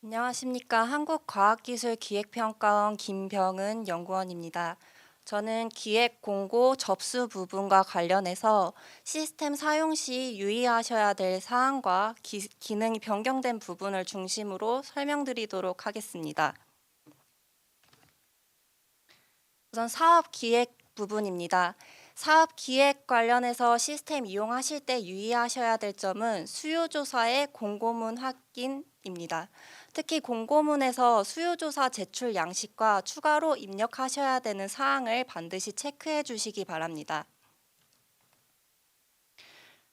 안녕하십니까. 한국과학기술기획평가원 김병은 연구원입니다. 저는 기획 공고 접수 부분과 관련해서 시스템 사용 시 유의하셔야 될 사항과 기능이 변경된 부분을 중심으로 설명드리도록 하겠습니다. 우선 사업 기획 부분입니다. 사업 기획 관련해서 시스템 이용하실 때 유의하셔야 될 점은 수요조사의 공고문 확인입니다. 특히 공고문에서 수요조사 제출 양식과 추가로 입력하셔야 되는 사항을 반드시 체크해 주시기 바랍니다.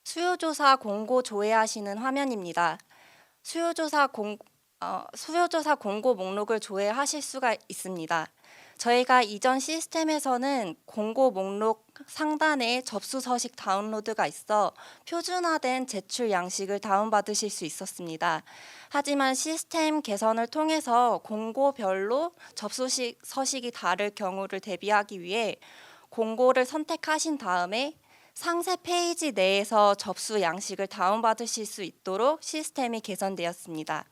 수요조사 공고 조회하시는 화면입니다. 수요조사 수요조사 공고 목록을 조회하실 수가 있습니다. 저희가 이전 시스템에서는 공고 목록 상단에 접수 서식 다운로드가 있어 표준화된 제출 양식을 다운받으실 수 있었습니다. 하지만 시스템 개선을 통해서 공고별로 서식이 다를 경우를 대비하기 위해 공고를 선택하신 다음에 상세 페이지 내에서 접수 양식을 다운받으실 수 있도록 시스템이 개선되었습니다.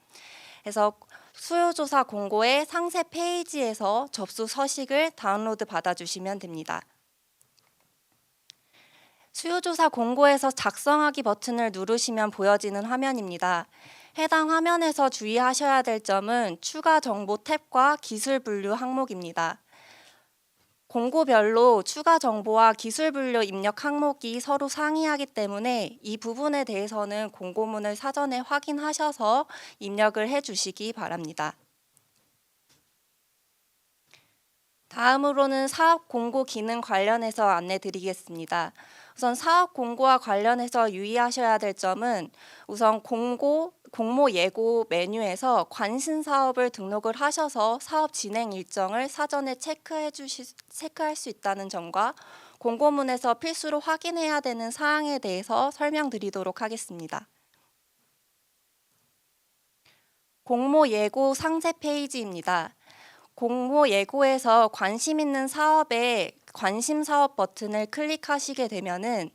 그래서 수요조사 공고의 상세 페이지에서 접수 서식을 다운로드 받아주시면 됩니다. 수요조사 공고에서 작성하기 버튼을 누르시면 보여지는 화면입니다. 해당 화면에서 주의하셔야 될 점은 추가 정보 탭과 기술 분류 항목입니다. 공고별로 추가 정보와 기술 분류 입력 항목이 서로 상이하기 때문에 이 부분에 대해서는 공고문을 사전에 확인하셔서 입력을 해 주시기 바랍니다. 다음으로는 사업 공고 기능 관련해서 안내 드리겠습니다. 우선 사업 공고와 관련해서 유의하셔야 될 점은 우선 공모 예고 메뉴에서 관심 사업을 등록을 하셔서 사업 진행 일정을 사전에 체크할 수 있다는 점과 공고문에서 필수로 확인해야 되는 사항에 대해서 설명드리도록 하겠습니다. 공모 예고 상세 페이지입니다. 공모 예고에서 관심 있는 사업에 관심 사업 버튼을 클릭하시게 되면은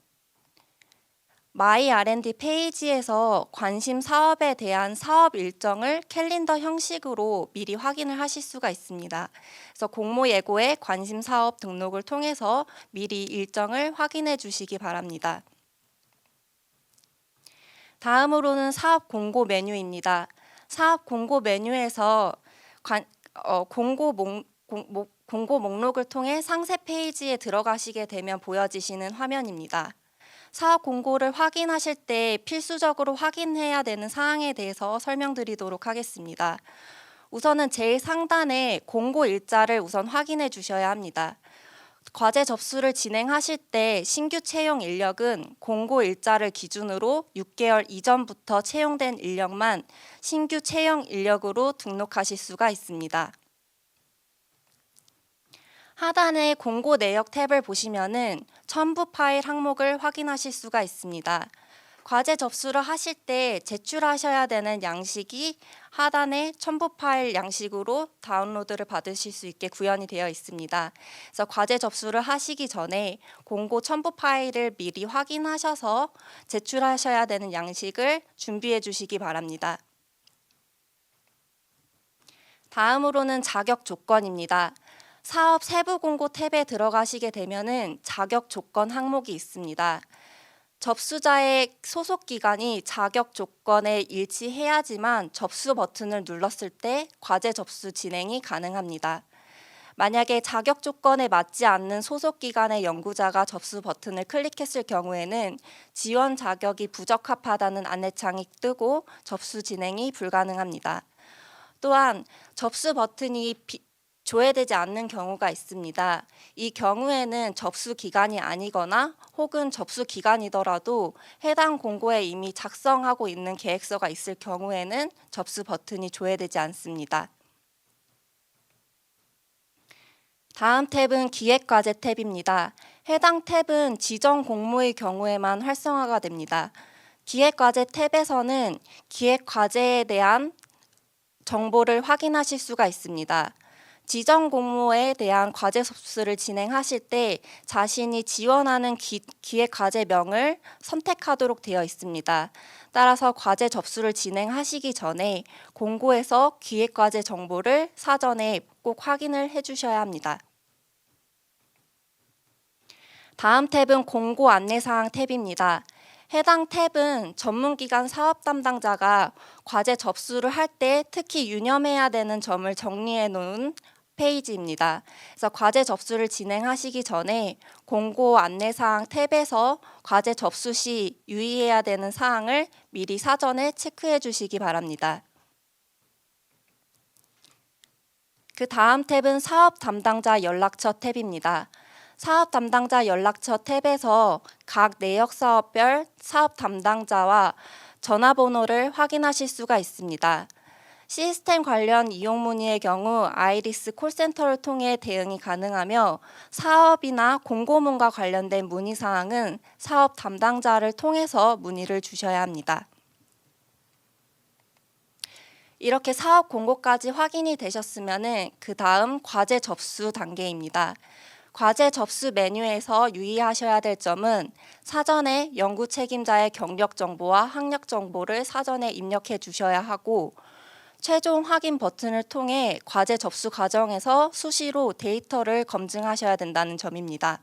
마이 R&D 페이지에서 관심 사업에 대한 사업 일정을 캘린더 형식으로 미리 확인을 하실 수가 있습니다. 그래서 공모 예고에 관심 사업 등록을 통해서 미리 일정을 확인해 주시기 바랍니다. 다음으로는 사업 공고 메뉴입니다. 사업 공고 메뉴에서 공고 목록을 통해 상세 페이지에 들어가시게 되면 보여지시는 화면입니다. 사업 공고를 확인하실 때 필수적으로 확인해야 되는 사항에 대해서 설명드리도록 하겠습니다. 우선은 제일 상단에 공고 일자를 우선 확인해 주셔야 합니다. 과제 접수를 진행하실 때 신규 채용 인력은 공고 일자를 기준으로 6개월 이전부터 채용된 인력만 신규 채용 인력으로 등록하실 수가 있습니다. 하단의 공고 내역 탭을 보시면은 첨부 파일 항목을 확인하실 수가 있습니다. 과제 접수를 하실 때 제출하셔야 되는 양식이 하단의 첨부 파일 양식으로 다운로드를 받으실 수 있게 구현이 되어 있습니다. 그래서 과제 접수를 하시기 전에 공고 첨부 파일을 미리 확인하셔서 제출하셔야 되는 양식을 준비해 주시기 바랍니다. 다음으로는 자격 조건입니다. 사업 세부 공고 탭에 들어가시게 되면은 자격 조건 항목이 있습니다. 접수자의 소속 기관이 자격 조건에 일치해야지만 접수 버튼을 눌렀을 때 과제 접수 진행이 가능합니다. 만약에 자격 조건에 맞지 않는 소속 기관의 연구자가 접수 버튼을 클릭했을 경우에는 지원 자격이 부적합하다는 안내창이 뜨고 접수 진행이 불가능합니다. 또한 접수 버튼이 조회되지 않는 경우가 있습니다. 이 경우에는 접수 기간이 아니거나 혹은 접수 기간이더라도 해당 공고에 이미 작성하고 있는 계획서가 있을 경우에는 접수 버튼이 조회되지 않습니다. 다음 탭은 기획과제 탭입니다. 해당 탭은 지정 공모의 경우에만 활성화가 됩니다. 기획과제 탭에서는 기획과제에 대한 정보를 확인하실 수가 있습니다. 지정 공모에 대한 과제 접수를 진행하실 때 자신이 지원하는 기획 과제명을 선택하도록 되어 있습니다. 따라서 과제 접수를 진행하시기 전에 공고에서 기획 과제 정보를 사전에 꼭 확인을 해주셔야 합니다. 다음 탭은 공고 안내사항 탭입니다. 해당 탭은 전문기관 사업 담당자가 과제 접수를 할 때 특히 유념해야 되는 점을 정리해 놓은 페이지입니다. 그래서 과제 접수를 진행하시기 전에 공고 안내사항 탭에서 과제 접수 시 유의해야 되는 사항을 미리 사전에 체크해 주시기 바랍니다. 그 다음 탭은 사업 담당자 연락처 탭입니다. 사업 담당자 연락처 탭에서 각 내역 사업별 사업 담당자와 전화번호를 확인하실 수가 있습니다. 시스템 관련 이용 문의의 경우 아이리스 콜센터를 통해 대응이 가능하며 사업이나 공고문과 관련된 문의사항은 사업 담당자를 통해서 문의를 주셔야 합니다. 이렇게 사업 공고까지 확인이 되셨으면 그 다음 과제 접수 단계입니다. 과제 접수 메뉴에서 유의하셔야 될 점은 사전에 연구 책임자의 경력 정보와 학력 정보를 사전에 입력해 주셔야 하고 최종 확인 버튼을 통해 과제 접수 과정에서 수시로 데이터를 검증하셔야 된다는 점입니다.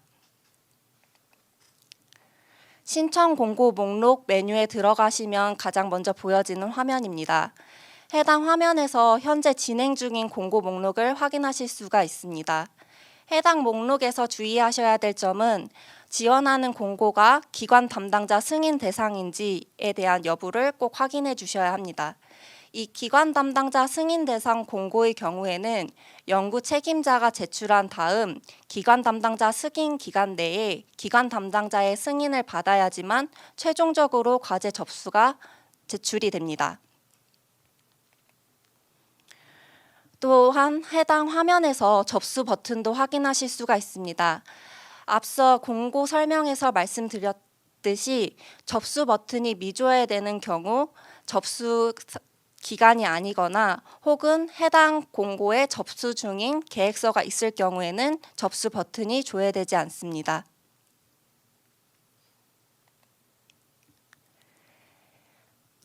신청 공고 목록 메뉴에 들어가시면 가장 먼저 보여지는 화면입니다. 해당 화면에서 현재 진행 중인 공고 목록을 확인하실 수가 있습니다. 해당 목록에서 주의하셔야 될 점은 지원하는 공고가 기관 담당자 승인 대상인지에 대한 여부를 꼭 확인해 주셔야 합니다. 이 기관 담당자 승인 대상 공고의 경우에는 연구 책임자가 제출한 다음 기관 담당자 승인 기간 내에 기관 담당자의 승인을 받아야지만 최종적으로 과제 접수가 제출이 됩니다. 또한 해당 화면에서 접수 버튼도 확인하실 수가 있습니다. 앞서 공고 설명에서 말씀드렸듯이 접수 버튼이 미조회되는 경우 접수 기간이 아니거나 혹은 해당 공고에 접수 중인 계획서가 있을 경우에는 접수 버튼이 조회되지 않습니다.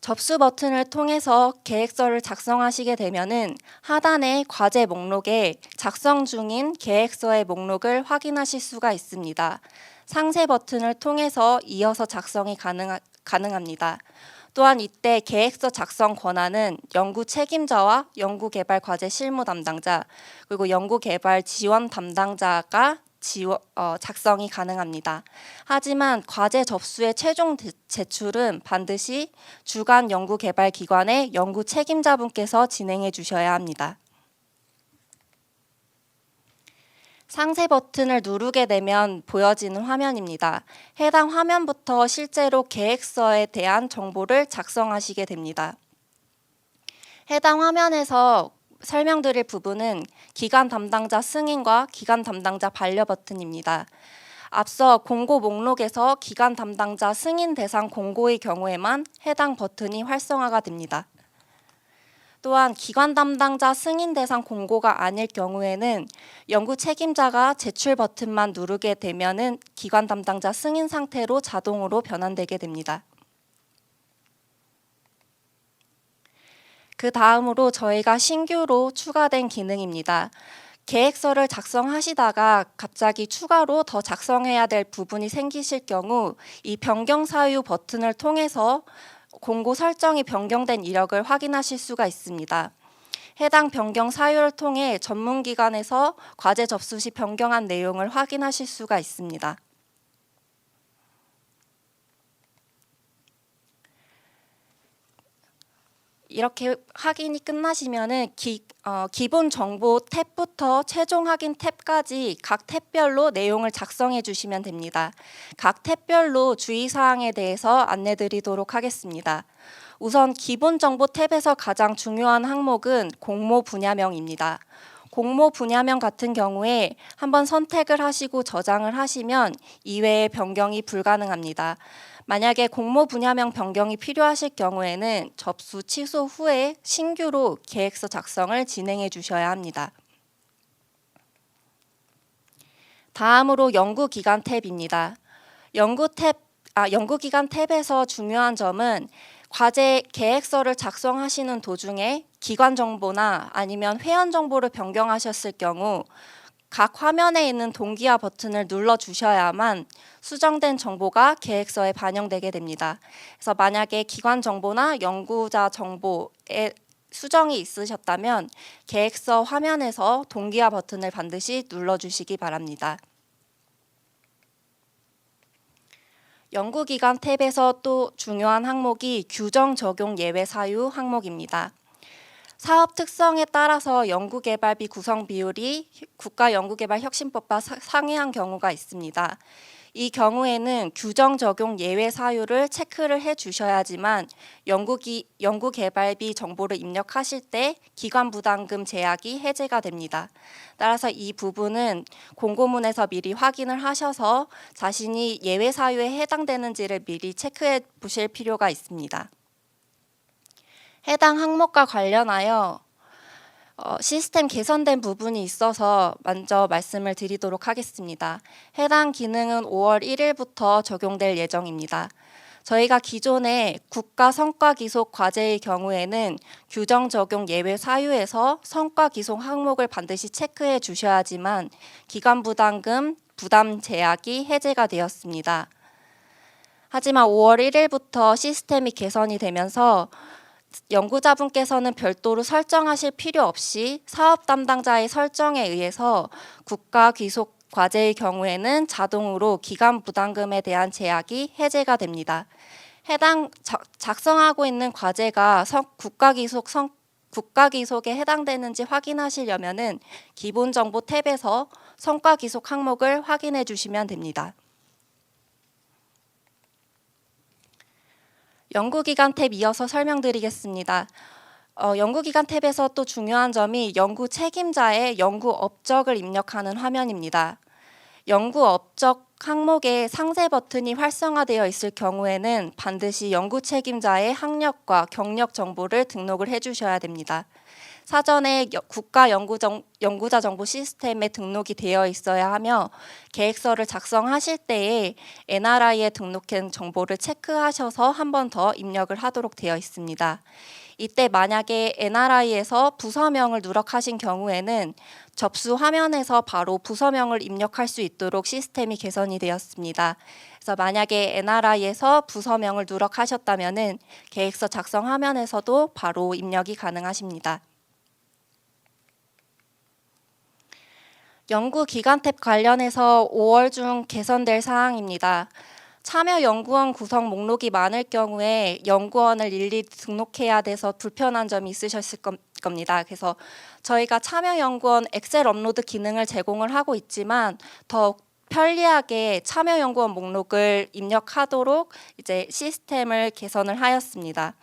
접수 버튼을 통해서 계획서를 작성하시게 되면은 하단의 과제 목록에 작성 중인 계획서의 목록을 확인하실 수가 있습니다. 상세 버튼을 통해서 이어서 작성이 가능합니다. 또한 이때 계획서 작성 권한은 연구 책임자와 연구개발 과제 실무 담당자 그리고 연구개발 지원 담당자가 작성이 가능합니다. 하지만 과제 접수의 최종 제출은 반드시 주관 연구개발기관의 연구 책임자분께서 진행해 주셔야 합니다. 상세 버튼을 누르게 되면 보여지는 화면입니다. 해당 화면부터 실제로 계획서에 대한 정보를 작성하시게 됩니다. 해당 화면에서 설명드릴 부분은 기관 담당자 승인과 기관 담당자 반려 버튼입니다. 앞서 공고 목록에서 기관 담당자 승인 대상 공고의 경우에만 해당 버튼이 활성화가 됩니다. 또한 기관 담당자 승인 대상 공고가 아닐 경우에는 연구 책임자가 제출 버튼만 누르게 되면은 기관 담당자 승인 상태로 자동으로 변환되게 됩니다. 그 다음으로 저희가 신규로 추가된 기능입니다. 계획서를 작성하시다가 갑자기 추가로 더 작성해야 될 부분이 생기실 경우 이 변경 사유 버튼을 통해서 공고 설정이 변경된 이력을 확인하실 수가 있습니다. 해당 변경 사유를 통해 전문기관에서 과제 접수 시 변경한 내용을 확인하실 수가 있습니다. 이렇게 확인이 끝나시면은 기본 정보 탭부터 최종 확인 탭까지 각 탭별로 내용을 작성해 주시면 됩니다. 각 탭별로 주의사항에 대해서 안내드리도록 하겠습니다. 우선 기본 정보 탭에서 가장 중요한 항목은 공모 분야명입니다. 공모 분야명 같은 경우에 한번 선택을 하시고 저장을 하시면 이외에 변경이 불가능합니다. 만약에 공모 분야명 변경이 필요하실 경우에는 접수 취소 후에 신규로 계획서 작성을 진행해 주셔야 합니다. 다음으로 연구기간 탭입니다. 연구기간 탭에서 중요한 점은 과제 계획서를 작성하시는 도중에 기관 정보나 아니면 회원 정보를 변경하셨을 경우 각 화면에 있는 동기화 버튼을 눌러주셔야만 수정된 정보가 계획서에 반영되게 됩니다. 그래서 만약에 기관 정보나 연구자 정보에 수정이 있으셨다면 계획서 화면에서 동기화 버튼을 반드시 눌러주시기 바랍니다. 연구기간 탭에서 또 중요한 항목이 규정 적용 예외 사유 항목입니다. 사업 특성에 따라서 연구개발비 구성 비율이 국가연구개발혁신법과 상이한 경우가 있습니다. 이 경우에는 규정 적용 예외 사유를 체크를 해주셔야지만 연구개발비 정보를 입력하실 때 기관 부담금 제약이 해제가 됩니다. 따라서 이 부분은 공고문에서 미리 확인을 하셔서 자신이 예외 사유에 해당되는지를 미리 체크해 보실 필요가 있습니다. 해당 항목과 관련하여 시스템 개선된 부분이 있어서 먼저 말씀을 드리도록 하겠습니다. 해당 기능은 5월 1일부터 적용될 예정입니다. 저희가 기존에 국가 성과 기속 과제의 경우에는 규정 적용 예외 사유에서 성과 기속 항목을 반드시 체크해 주셔야지만 기관 부담금 부담 제약이 해제가 되었습니다. 하지만 5월 1일부터 시스템이 개선이 되면서 연구자분께서는 별도로 설정하실 필요 없이 사업 담당자의 설정에 의해서 국가 귀속 과제의 경우에는 자동으로 기관 부담금에 대한 제약이 해제가 됩니다. 해당 작성하고 있는 과제가 국가 귀속에 해당되는지 확인하시려면은 기본 정보 탭에서 성과 귀속 항목을 확인해 주시면 됩니다. 연구기간 탭 이어서 설명드리겠습니다. 연구기간 탭에서 또 중요한 점이 연구 책임자의 연구 업적을 입력하는 화면입니다. 연구 업적 항목에 상세 버튼이 활성화되어 있을 경우에는 반드시 연구 책임자의 학력과 경력 정보를 등록을 해주셔야 됩니다. 사전에 국가 연구자 정보 시스템에 등록이 되어 있어야 하며 계획서를 작성하실 때에 NRI에 등록한 정보를 체크하셔서 한 번 더 입력을 하도록 되어 있습니다. 이때 만약에 NRI에서 부서명을 누락하신 경우에는 접수 화면에서 바로 부서명을 입력할 수 있도록 시스템이 개선이 되었습니다. 그래서 만약에 NRI에서 부서명을 누락하셨다면은 계획서 작성 화면에서도 바로 입력이 가능하십니다. 연구기간 탭 관련해서 5월 중 개선될 사항입니다. 참여 연구원 구성 목록이 많을 경우에 연구원을 일일이 등록해야 돼서 불편한 점이 있으셨을 겁니다. 그래서 저희가 참여 연구원 엑셀 업로드 기능을 제공을 하고 있지만 더욱 편리하게 참여 연구원 목록을 입력하도록 이제 시스템을 개선을 하였습니다.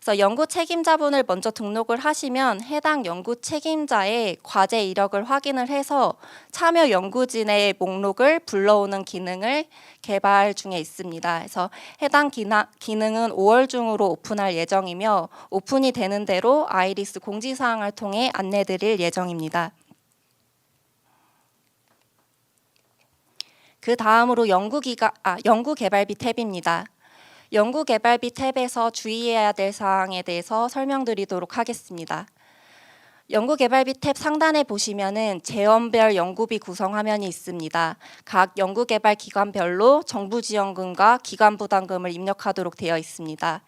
그래서 연구 책임자분을 먼저 등록을 하시면 해당 연구 책임자의 과제 이력을 확인을 해서 참여 연구진의 목록을 불러오는 기능을 개발 중에 있습니다. 그래서 해당 기능은 5월 중으로 오픈할 예정이며 오픈이 되는 대로 아이리스 공지사항을 통해 안내드릴 예정입니다. 그 다음으로 연구개발비 탭입니다. 연구개발비 탭에서 주의해야 될 사항에 대해서 설명드리도록 하겠습니다. 연구개발비 탭 상단에 보시면은 재원별 연구비 구성 화면이 있습니다. 각 연구개발 기관별로 정부 지원금과 기관 부담금을 입력하도록 되어 있습니다.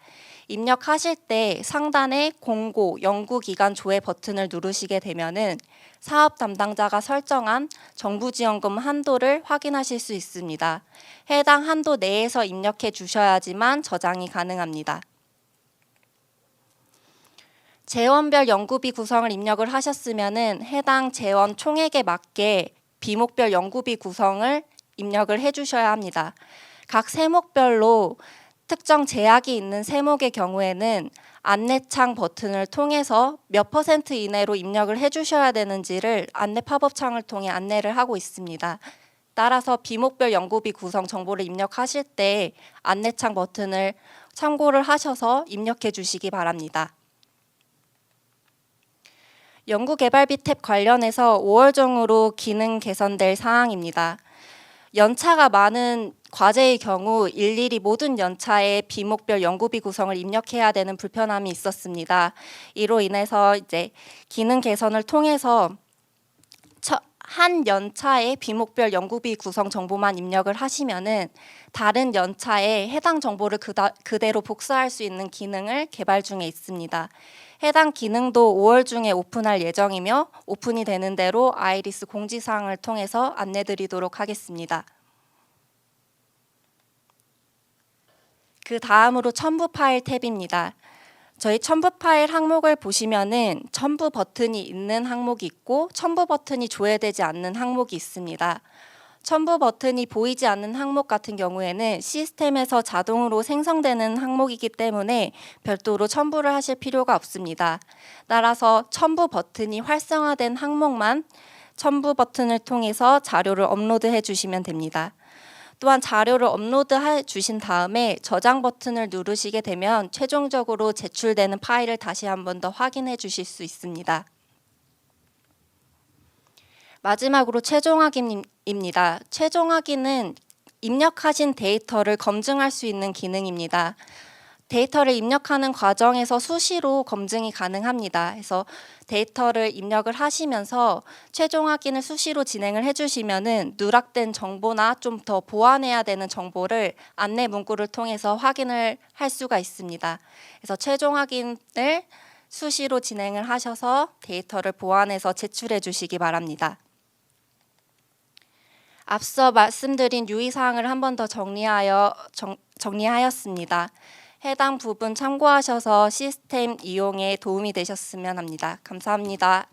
입력하실 때 상단에 공고, 연구기간 조회 버튼을 누르시게 되면은 사업 담당자가 설정한 정부 지원금 한도를 확인하실 수 있습니다. 해당 한도 내에서 입력해 주셔야지만 저장이 가능합니다. 재원별 연구비 구성을 입력을 하셨으면은 해당 재원 총액에 맞게 비목별 연구비 구성을 입력을 해 주셔야 합니다. 각 세목별로 특정 제약이 있는 세목의 경우에는 안내창 버튼을 통해서 몇 % 이내로 입력을 해주셔야 되는지를 안내 팝업창을 통해 안내를 하고 있습니다. 따라서 비목별 연구비 구성 정보를 입력하실 때 안내창 버튼을 참고를 하셔서 입력해 주시기 바랍니다. 연구개발비 탭 관련해서 5월 중으로 기능 개선될 사항입니다. 연차가 많은 과제의 경우 일일이 모든 연차에 비목별 연구비 구성을 입력해야 되는 불편함이 있었습니다. 이로 인해서 이제 기능 개선을 통해서 한 연차에 비목별 연구비 구성 정보만 입력을 하시면은 다른 연차에 해당 정보를 그대로 복사할 수 있는 기능을 개발 중에 있습니다. 해당 기능도 5월 중에 오픈할 예정이며 오픈이 되는 대로 아이리스 공지사항을 통해서 안내드리도록 하겠습니다. 그 다음으로 첨부 파일 탭입니다. 저희 첨부 파일 항목을 보시면은 첨부 버튼이 있는 항목이 있고 첨부 버튼이 조회되지 않는 항목이 있습니다. 첨부 버튼이 보이지 않는 항목 같은 경우에는 시스템에서 자동으로 생성되는 항목이기 때문에 별도로 첨부를 하실 필요가 없습니다. 따라서 첨부 버튼이 활성화된 항목만 첨부 버튼을 통해서 자료를 업로드해 주시면 됩니다. 또한 자료를 업로드해 주신 다음에 저장 버튼을 누르시게 되면 최종적으로 제출되는 파일을 다시 한 번 더 확인해 주실 수 있습니다. 마지막으로 최종 확인입니다. 최종 확인은 입력하신 데이터를 검증할 수 있는 기능입니다. 데이터를 입력하는 과정에서 수시로 검증이 가능합니다. 그래서 데이터를 입력을 하시면서 최종 확인을 수시로 진행을 해주시면은 누락된 정보나 좀 더 보완해야 되는 정보를 안내 문구를 통해서 확인을 할 수가 있습니다. 그래서 최종 확인을 수시로 진행을 하셔서 데이터를 보완해서 제출해 주시기 바랍니다. 앞서 말씀드린 유의사항을 한 번 더 정리하였습니다. 해당 부분 참고하셔서 시스템 이용에 도움이 되셨으면 합니다. 감사합니다.